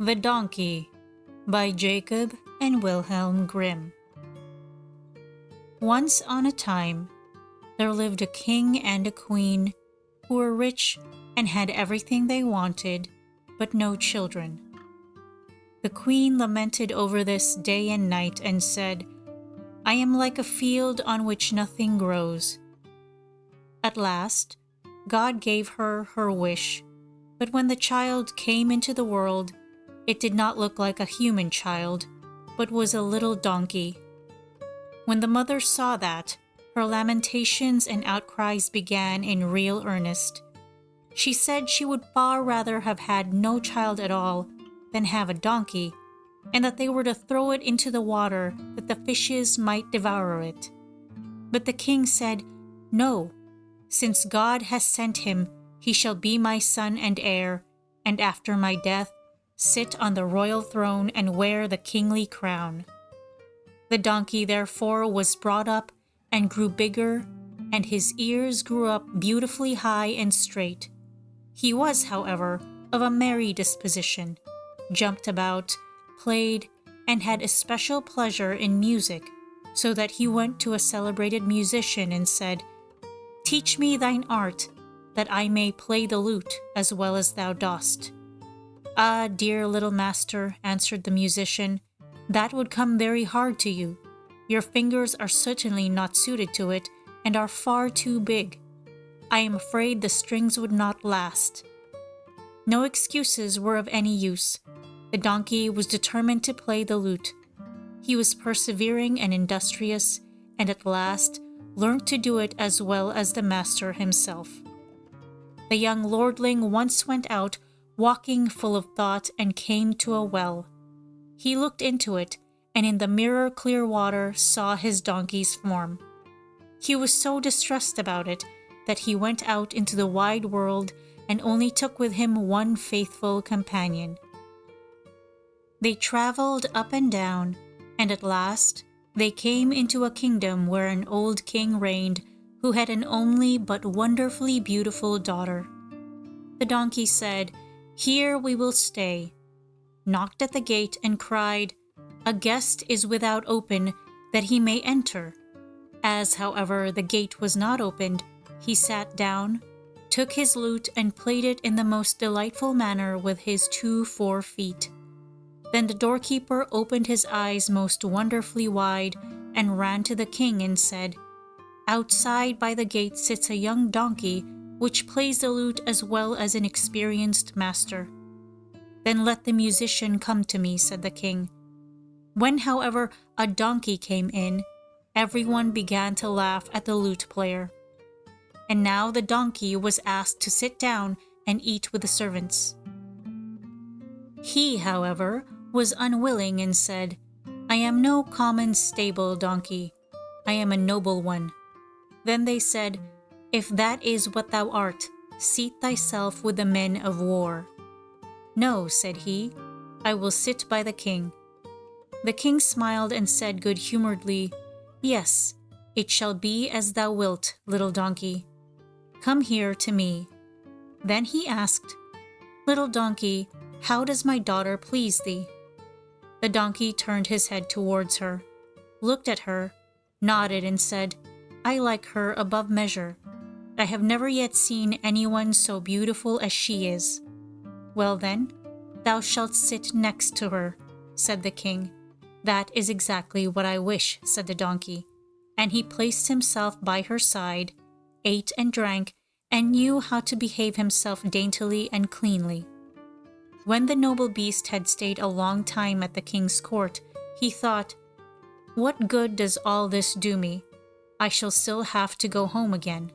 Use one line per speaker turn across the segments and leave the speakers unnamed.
The Donkey by Jacob and Wilhelm Grimm. Once on a time, there lived a king and a queen who were rich and had everything they wanted, but no children. The queen lamented over this day and night and said, "I am like a field on which nothing grows." At last, God gave her her wish, but when the child came into the world, it did not look like a human child, but was a little donkey. When the mother saw that, her lamentations and outcries began in real earnest. She said she would far rather have had no child at all than have a donkey, and that they were to throw it into the water that the fishes might devour it. But the king said, "No, since God has sent him, he shall be my son and heir, and after my death, sit on the royal throne and wear the kingly crown." The donkey therefore was brought up and grew bigger, and his ears grew up beautifully high and straight. He was, however, of a merry disposition, jumped about, played, and had especial pleasure in music, so that he went to a celebrated musician and said, "Teach me thine art, that I may play the lute as well as thou dost." "Ah, dear little master," answered the musician, "that would come very hard to you. Your fingers are certainly not suited to it, and are far too big. I am afraid the strings would not last." No excuses were of any use. The donkey was determined to play the lute. He was persevering and industrious, and at last learnt to do it as well as the master himself. The young lordling once went out walking full of thought and came to a well. He looked into it, and in the mirror clear water saw his donkey's form. He was so distressed about it that he went out into the wide world and only took with him one faithful companion. They traveled up and down, and at last they came into a kingdom where an old king reigned who had an only but wonderfully beautiful daughter. The donkey said, "Here we will stay," knocked at the gate and cried, "A guest is without open, that he may enter." As, however, the gate was not opened, he sat down, took his lute and played it in the most delightful manner with his 2 forefeet. Then the doorkeeper opened his eyes most wonderfully wide and ran to the king and said, "Outside by the gate sits a young donkey which plays the lute as well as an experienced master." "Then let the musician come to me," said the king. When, however, a donkey came in, everyone began to laugh at the lute player. And now the donkey was asked to sit down and eat with the servants. He, however, was unwilling and said, "I am no common stable donkey. I am a noble one." Then they said, "If that is what thou art, seat thyself with the men of war." "No," said he, "I will sit by the king." The king smiled and said good-humoredly, "Yes, it shall be as thou wilt, little donkey. Come here to me." Then he asked, "Little donkey, how does my daughter please thee?" The donkey turned his head towards her, looked at her, nodded and said, "I like her above measure. I have never yet seen anyone so beautiful as she is." "Well then, thou shalt sit next to her," said the king. "That is exactly what I wish," said the donkey, and he placed himself by her side, ate and drank, and knew how to behave himself daintily and cleanly. When the noble beast had stayed a long time at the king's court, he thought, "What good does all this do me? I shall still have to go home again."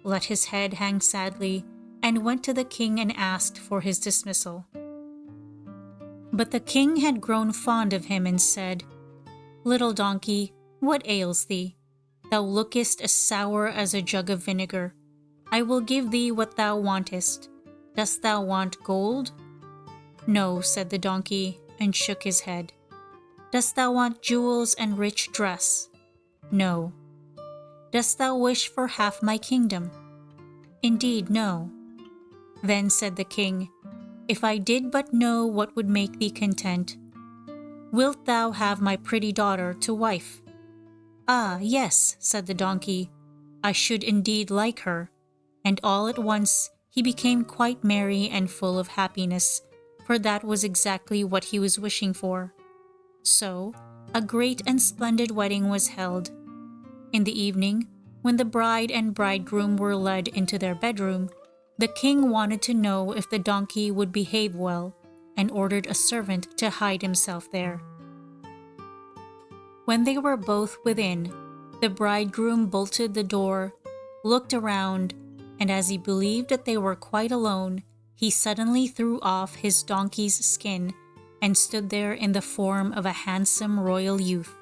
Let his head hang sadly, and went to the king and asked for his dismissal. But the king had grown fond of him and said, "Little donkey, what ails thee? Thou lookest as sour as a jug of vinegar. I will give thee what thou wantest. Dost thou want gold?" "No," said the donkey, and shook his head. "Dost thou want jewels and rich dress?" "No." "Dost thou wish for half my kingdom?" "Indeed, no." Then said the king, if I did but know what would make thee content. Wilt thou have my pretty daughter to wife?" "Ah, yes," said the donkey, "I should indeed like her." And all at once he became quite merry and full of happiness, for that was exactly what he was wishing for. So a great and splendid wedding was held. In the evening, when the bride and bridegroom were led into their bedroom, the king wanted to know if the donkey would behave well, and ordered a servant to hide himself there. When they were both within, the bridegroom bolted the door, looked around, and as he believed that they were quite alone, he suddenly threw off his donkey's skin and stood there in the form of a handsome royal youth.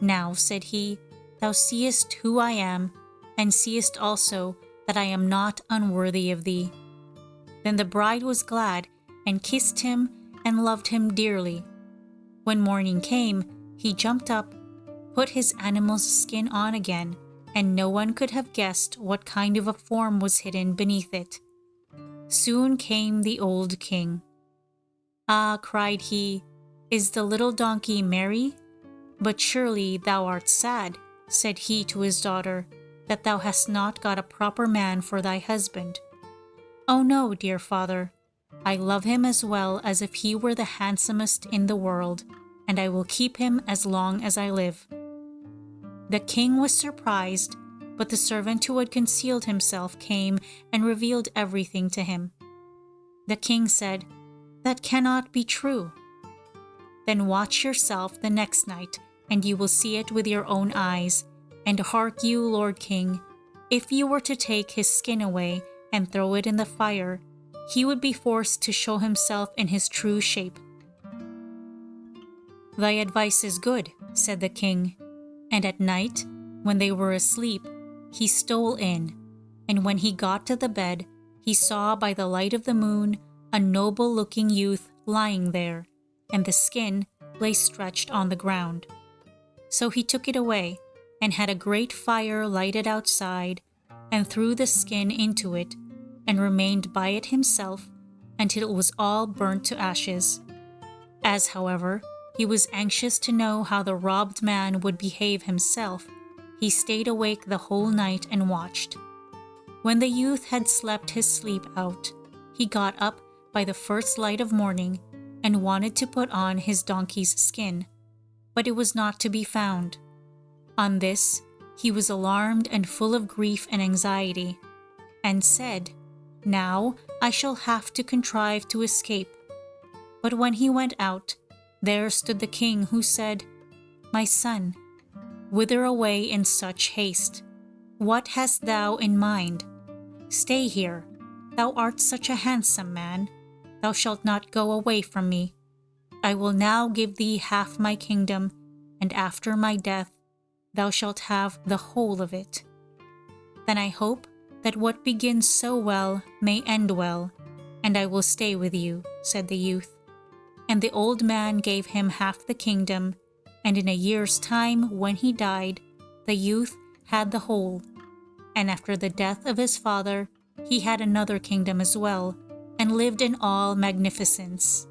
"Now," said he, "thou seest who I am, and seest also that I am not unworthy of thee." Then the bride was glad, and kissed him and loved him dearly. When morning came, he jumped up, put his animal's skin on again, and no one could have guessed what kind of a form was hidden beneath it. Soon came the old king. "Ah," cried he, "is the little donkey merry? But surely thou art sad," said he to his daughter, "that thou hast not got a proper man for thy husband." "Oh no, dear father, I love him as well as if he were the handsomest in the world, and I will keep him as long as I live." The king was surprised, but the servant who had concealed himself came and revealed everything to him. The king said, "That cannot be true." "Then watch yourself the next night, and you will see it with your own eyes. And hark you, Lord King, if you were to take his skin away and throw it in the fire, he would be forced to show himself in his true shape." "Thy advice is good," said the king. And at night, when they were asleep, he stole in, and when he got to the bed, he saw by the light of the moon a noble-looking youth lying there, and the skin lay stretched on the ground. So he took it away, and had a great fire lighted outside, and threw the skin into it, and remained by it himself until it was all burnt to ashes. As, however, he was anxious to know how the robbed man would behave himself, he stayed awake the whole night and watched. When the youth had slept his sleep out, he got up by the first light of morning and wanted to put on his donkey's skin, but it was not to be found. On this, he was alarmed and full of grief and anxiety, and said, "Now I shall have to contrive to escape." But when he went out, there stood the king, who said, "My son, whither away in such haste? What hast thou in mind? Stay here. Thou art such a handsome man. Thou shalt not go away from me. I will now give thee half my kingdom, and after my death thou shalt have the whole of it. Then I hope that what begins so well may end well, and I will stay with you," said the youth. And the old man gave him half the kingdom, and in a year's time, when he died, the youth had the whole. And after the death of his father, he had another kingdom as well, and lived in all magnificence.